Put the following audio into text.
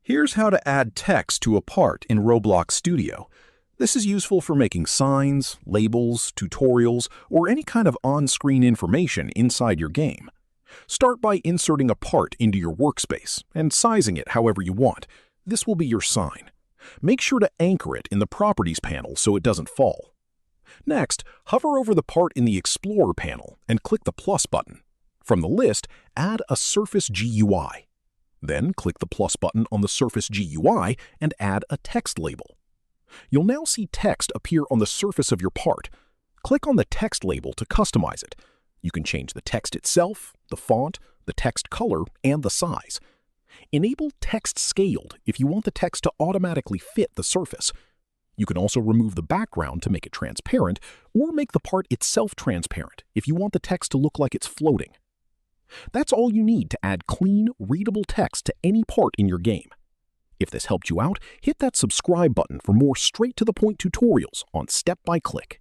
Here's how to add text to a part in Roblox Studio. This is useful for making signs, labels, tutorials, or any kind of on-screen information inside your game. Start by inserting a part into your workspace and sizing it however you want. This will be your sign. Make sure to anchor it in the Properties panel so it doesn't fall. Next, hover over the part in the Explorer panel and click the plus button. From the list, add a Surface GUI. Then click the plus button on the Surface GUI and add a text label. You'll now see text appear on the surface of your part. Click on the text label to customize it. You can change the text itself, the font, the text color, and the size. Enable Text Scaled if you want the text to automatically fit the surface. You can also remove the background to make it transparent, or make the part itself transparent if you want the text to look like it's floating. That's all you need to add clean, readable text to any part in your game. If this helped you out, hit that subscribe button for more straight-to-the-point tutorials on Step by Click.